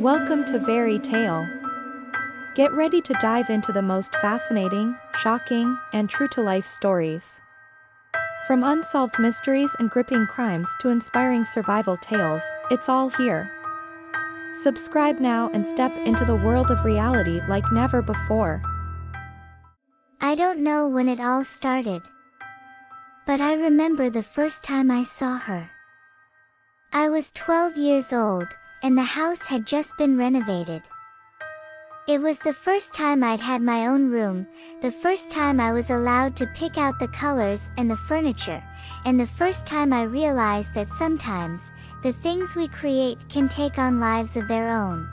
Welcome to Fairy Tale. Get ready to dive into the most fascinating, shocking, and true-to-life stories. From unsolved mysteries and gripping crimes to inspiring survival tales, it's all here. Subscribe now and step into the world of reality like never before. I don't know when it all started, but I remember the first time I saw her. I was 12 years old, and the house had just been renovated. It was the first time I'd had my own room, the first time I was allowed to pick out the colors and the furniture, and the first time I realized that sometimes, the things we create can take on lives of their own.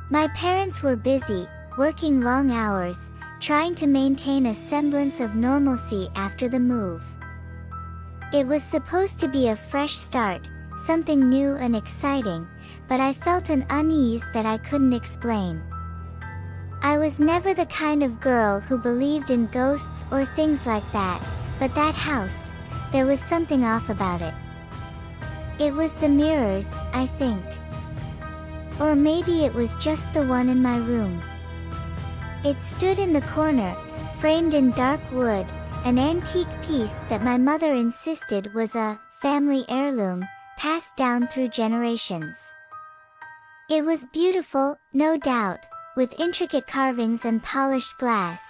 My parents were busy, working long hours, trying to maintain a semblance of normalcy after the move. It was supposed to be a fresh start, something new and exciting, but I felt an unease that I couldn't explain. I was never the kind of girl who believed in ghosts or things like that, but that house, there was something off about it. It was the mirrors, I think. Or maybe it was just the one in my room. It stood in the corner, framed in dark wood, an antique piece that my mother insisted was a family heirloom, passed down through generations. It was beautiful, no doubt, with intricate carvings and polished glass,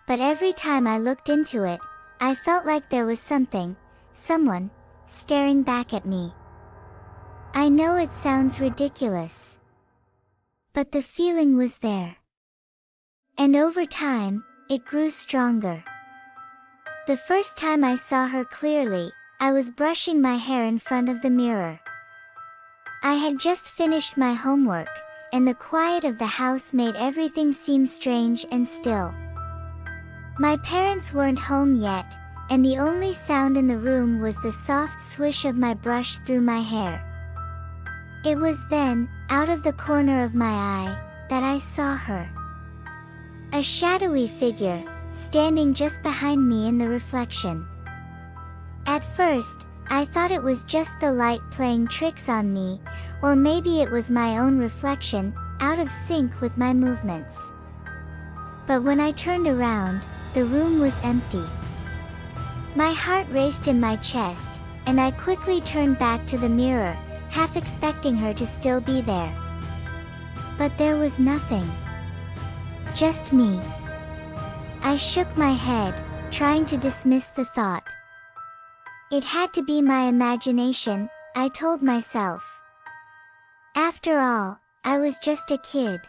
but every time I looked into it, I felt like there was someone, staring back at me. I know it sounds ridiculous, but the feeling was there. And over time, it grew stronger. The first time I saw her clearly, I was brushing my hair in front of the mirror. I had just finished my homework, and the quiet of the house made everything seem strange and still. My parents weren't home yet, and the only sound in the room was the soft swish of my brush through my hair. It was then, out of the corner of my eye, that I saw her. A shadowy figure, standing just behind me in the reflection. At first, I thought it was just the light playing tricks on me, or maybe it was my own reflection, out of sync with my movements. But when I turned around, the room was empty. My heart raced in my chest, and I quickly turned back to the mirror, half expecting her to still be there. But there was nothing. Just me. I shook my head, trying to dismiss the thought. It had to be my imagination, I told myself. After all, I was just a kid.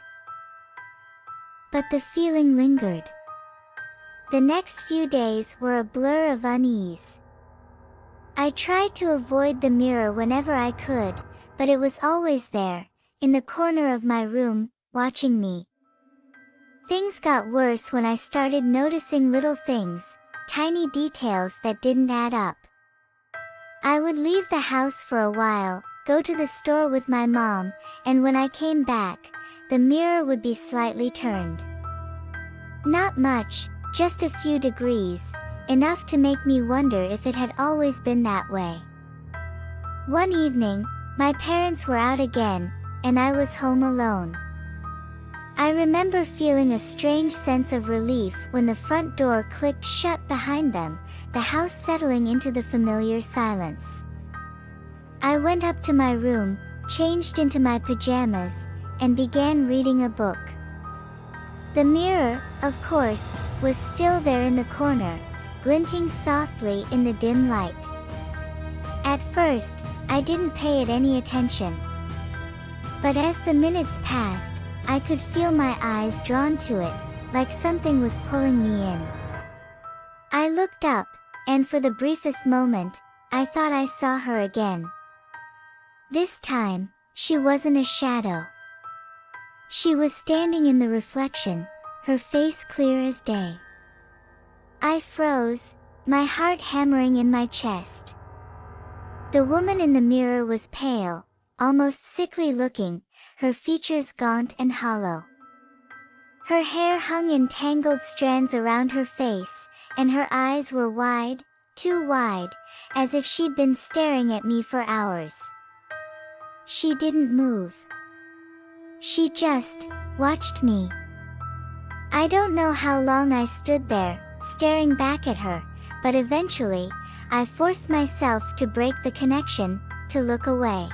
But the feeling lingered. The next few days were a blur of unease. I tried to avoid the mirror whenever I could, but it was always there, in the corner of my room, watching me. Things got worse when I started noticing little things, tiny details that didn't add up. I would leave the house for a while, go to the store with my mom, and when I came back, the mirror would be slightly turned. Not much, just a few degrees, enough to make me wonder if it had always been that way. One evening, my parents were out again, and I was home alone. I remember feeling a strange sense of relief when the front door clicked shut behind them, the house settling into the familiar silence. I went up to my room, changed into my pajamas, and began reading a book. The mirror, of course, was still there in the corner, glinting softly in the dim light. At first, I didn't pay it any attention. But as the minutes passed, I could feel my eyes drawn to it, like something was pulling me in. I looked up, and for the briefest moment, I thought I saw her again. This time, she wasn't a shadow. She was standing in the reflection, her face clear as day. I froze, my heart hammering in my chest. The woman in the mirror was pale, almost sickly looking, her features gaunt and hollow. Her hair hung in tangled strands around her face, and her eyes were wide, too wide, as if she'd been staring at me for hours. She didn't move. She just watched me. I don't know how long I stood there, staring back at her, but eventually, I forced myself to break the connection, to look away.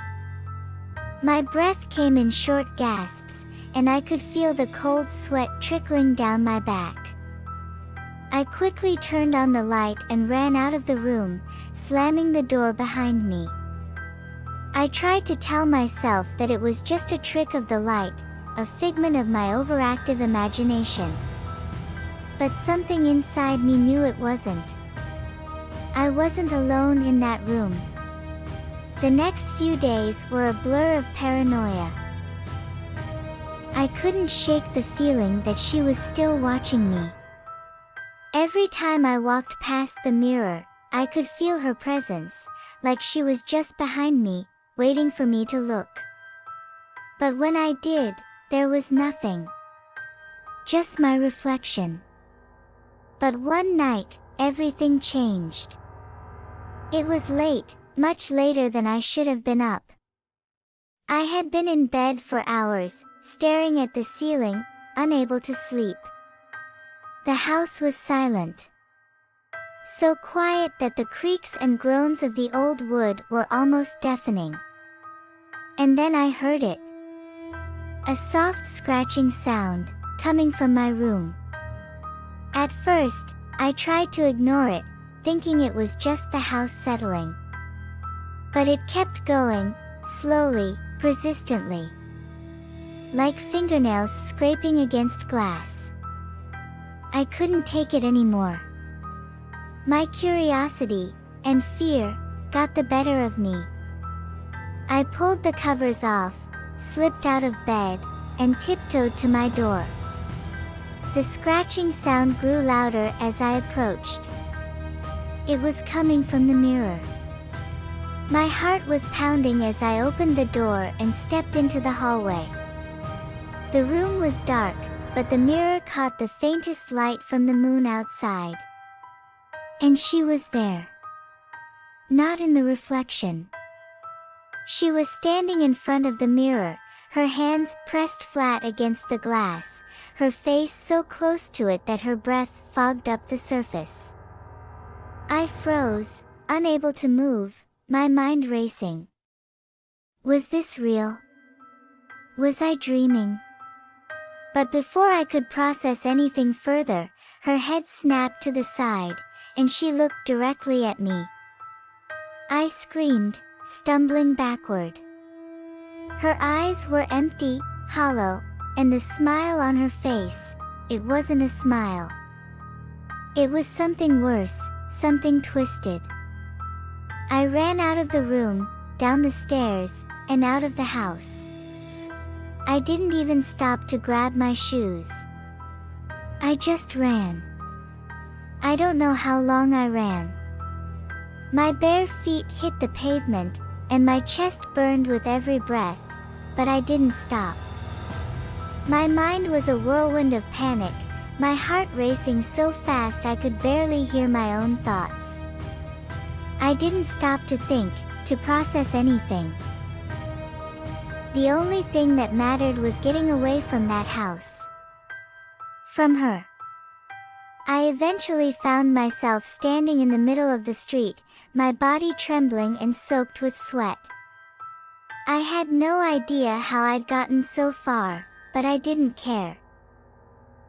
My breath came in short gasps, and I could feel the cold sweat trickling down my back. I quickly turned on the light and ran out of the room, slamming the door behind me. I tried to tell myself that it was just a trick of the light, a figment of my overactive imagination. But something inside me knew it wasn't. I wasn't alone in that room. The next few days were a blur of paranoia. I couldn't shake the feeling that she was still watching me. Every time I walked past the mirror, I could feel her presence, like she was just behind me, waiting for me to look. But when I did, there was nothing. Just my reflection. But one night, everything changed. It was late, much later than I should have been up. I had been in bed for hours, staring at the ceiling, unable to sleep. The house was silent. So quiet that the creaks and groans of the old wood were almost deafening. And then I heard it. A soft scratching sound, coming from my room. At first, I tried to ignore it, thinking it was just the house settling. But it kept going, slowly, persistently. Like fingernails scraping against glass. I couldn't take it anymore. My curiosity and fear got the better of me. I pulled the covers off, slipped out of bed, and tiptoed to my door. The scratching sound grew louder as I approached. It was coming from the mirror. My heart was pounding as I opened the door and stepped into the hallway. The room was dark, but the mirror caught the faintest light from the moon outside. And she was there. Not in the reflection. She was standing in front of the mirror, her hands pressed flat against the glass, her face so close to it that her breath fogged up the surface. I froze, unable to move, my mind racing. Was this real? Was I dreaming? But before I could process anything further, her head snapped to the side, and she looked directly at me. I screamed, stumbling backward. Her eyes were empty, hollow, and the smile on her face, it wasn't a smile. It was something worse, something twisted. I ran out of the room, down the stairs, and out of the house. I didn't even stop to grab my shoes. I just ran. I don't know how long I ran. My bare feet hit the pavement, and my chest burned with every breath, but I didn't stop. My mind was a whirlwind of panic, my heart racing so fast I could barely hear my own thoughts. I didn't stop to think, to process anything. The only thing that mattered was getting away from that house. From her. I eventually found myself standing in the middle of the street, my body trembling and soaked with sweat. I had no idea how I'd gotten so far, but I didn't care.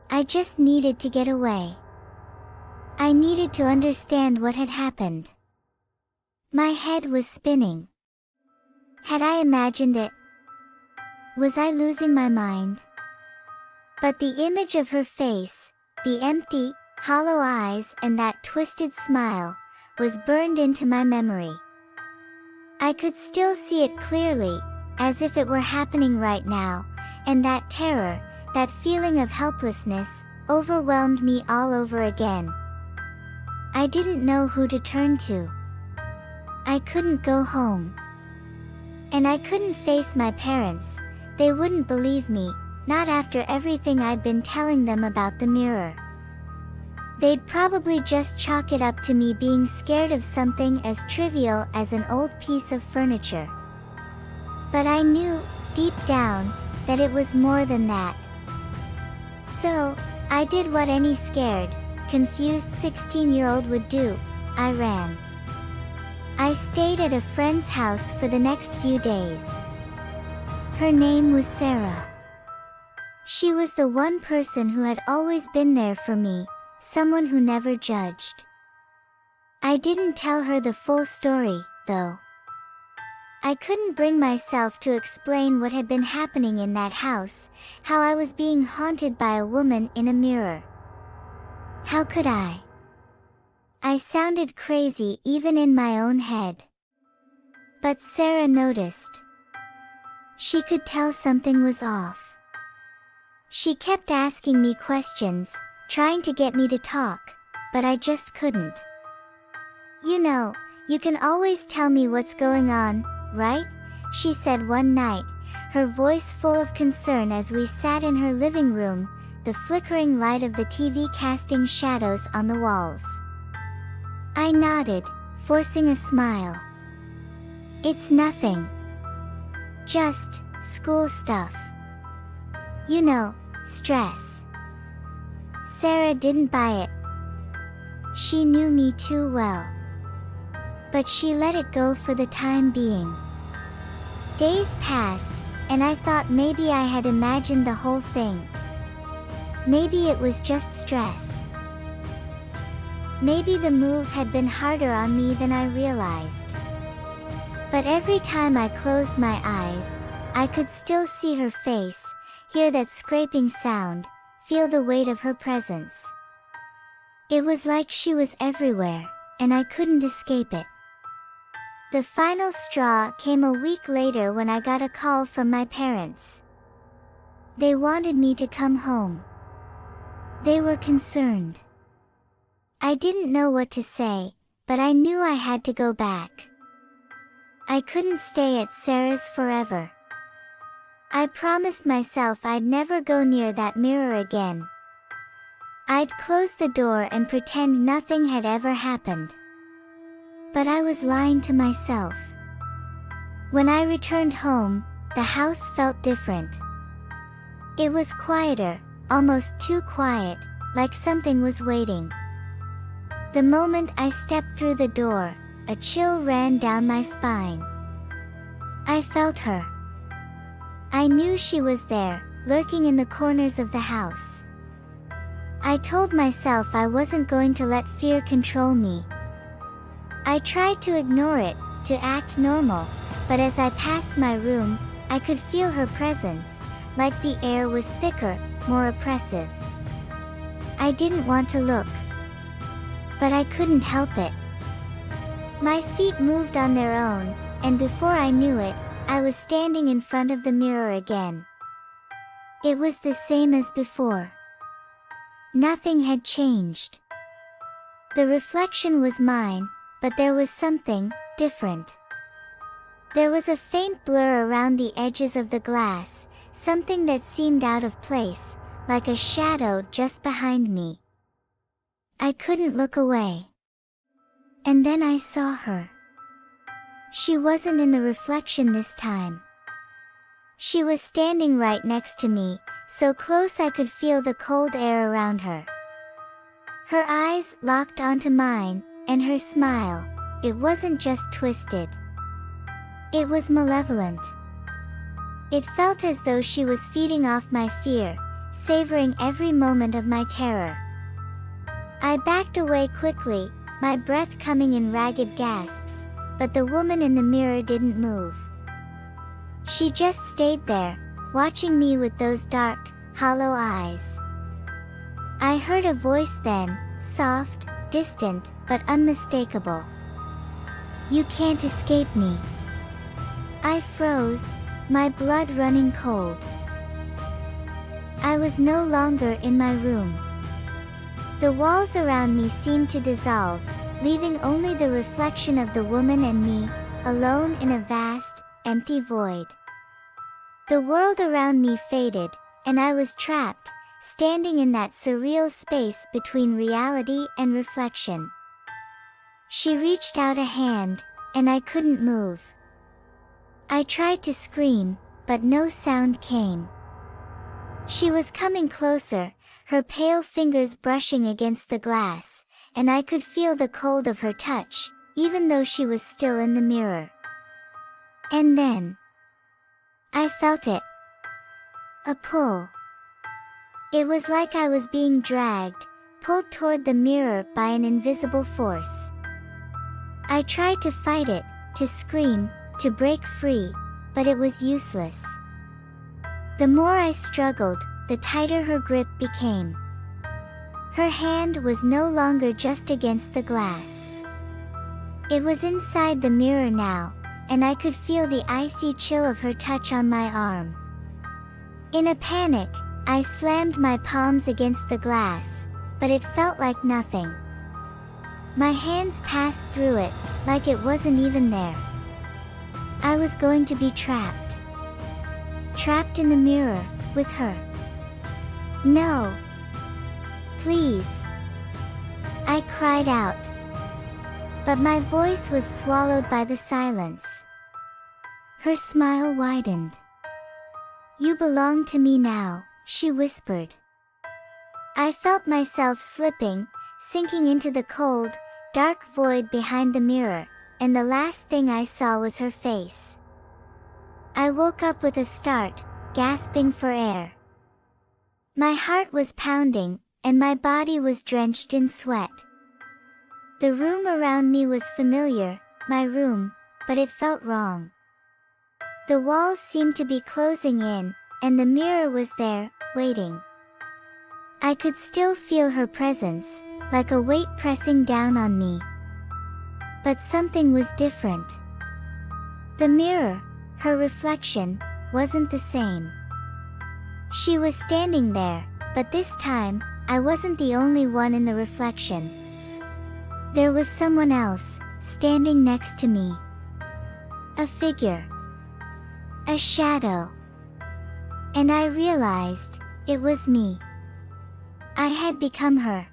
I just needed to get away. I needed to understand what had happened. My head was spinning. Had I imagined it? Was I losing my mind? But the image of her face, the empty, hollow eyes and that twisted smile, was burned into my memory. I could still see it clearly, as if it were happening right now, and that terror, that feeling of helplessness, overwhelmed me all over again. I didn't know who to turn to. I couldn't go home. And I couldn't face my parents, they wouldn't believe me, not after everything I'd been telling them about the mirror. They'd probably just chalk it up to me being scared of something as trivial as an old piece of furniture. But I knew, deep down, that it was more than that. So, I did what any scared, confused 16-year-old would do. I ran. I stayed at a friend's house for the next few days. Her name was Sarah. She was the one person who had always been there for me, someone who never judged. I didn't tell her the full story, though. I couldn't bring myself to explain what had been happening in that house, how I was being haunted by a woman in a mirror. How could I? I sounded crazy even in my own head. But Sarah noticed. She could tell something was off. She kept asking me questions, trying to get me to talk, but I just couldn't. You know, you can always tell me what's going on, right? She said one night, her voice full of concern as we sat in her living room, the flickering light of the TV casting shadows on the walls. I nodded, forcing a smile. It's nothing. Just school stuff. You know, stress. Sarah didn't buy it. She knew me too well. But she let it go for the time being. Days passed, and I thought maybe I had imagined the whole thing. Maybe it was just stress. Maybe the move had been harder on me than I realized. But every time I closed my eyes, I could still see her face, hear that scraping sound, feel the weight of her presence. It was like she was everywhere, and I couldn't escape it. The final straw came a week later when I got a call from my parents. They wanted me to come home. They were concerned. I didn't know what to say, but I knew I had to go back. I couldn't stay at Sarah's forever. I promised myself I'd never go near that mirror again. I'd close the door and pretend nothing had ever happened. But I was lying to myself. When I returned home, the house felt different. It was quieter, almost too quiet, like something was waiting. The moment I stepped through the door, a chill ran down my spine. I felt her. I knew she was there, lurking in the corners of the house. I told myself I wasn't going to let fear control me. I tried to ignore it, to act normal, but as I passed my room, I could feel her presence, like the air was thicker, more oppressive. I didn't want to look. But I couldn't help it. My feet moved on their own, and before I knew it, I was standing in front of the mirror again. It was the same as before. Nothing had changed. The reflection was mine, but there was something different. There was a faint blur around the edges of the glass, something that seemed out of place, like a shadow just behind me. I couldn't look away. And then I saw her. She wasn't in the reflection this time. She was standing right next to me, so close I could feel the cold air around her. Her eyes locked onto mine, and her smile, it wasn't just twisted. It was malevolent. It felt as though she was feeding off my fear, savoring every moment of my terror. I backed away quickly, my breath coming in ragged gasps, but the woman in the mirror didn't move. She just stayed there, watching me with those dark, hollow eyes. I heard a voice then, soft, distant, but unmistakable. You can't escape me. I froze, my blood running cold. I was no longer in my room. The walls around me seemed to dissolve, leaving only the reflection of the woman and me, alone in a vast, empty void. The world around me faded, and I was trapped, standing in that surreal space between reality and reflection. She reached out a hand, and I couldn't move. I tried to scream, but no sound came. She was coming closer, her pale fingers brushing against the glass, and I could feel the cold of her touch, even though she was still in the mirror. And then I felt it. A pull. It was like I was being dragged, pulled toward the mirror by an invisible force. I tried to fight it, to scream, to break free, but it was useless. The more I struggled, the tighter her grip became. Her hand was no longer just against the glass. It was inside the mirror now, and I could feel the icy chill of her touch on my arm. In a panic, I slammed my palms against the glass, but it felt like nothing. My hands passed through it, like it wasn't even there. I was going to be trapped. Trapped in the mirror, with her. No. Please. I cried out. But my voice was swallowed by the silence. Her smile widened. You belong to me now, she whispered. I felt myself slipping, sinking into the cold, dark void behind the mirror, and the last thing I saw was her face. I woke up with a start, gasping for air. My heart was pounding, and my body was drenched in sweat. The room around me was familiar, my room, but it felt wrong. The walls seemed to be closing in, and the mirror was there, waiting. I could still feel her presence, like a weight pressing down on me. But something was different. The mirror, her reflection, wasn't the same. She was standing there, but this time, I wasn't the only one in the reflection. There was someone else, standing next to me. A figure. A shadow. And I realized, it was me. I had become her.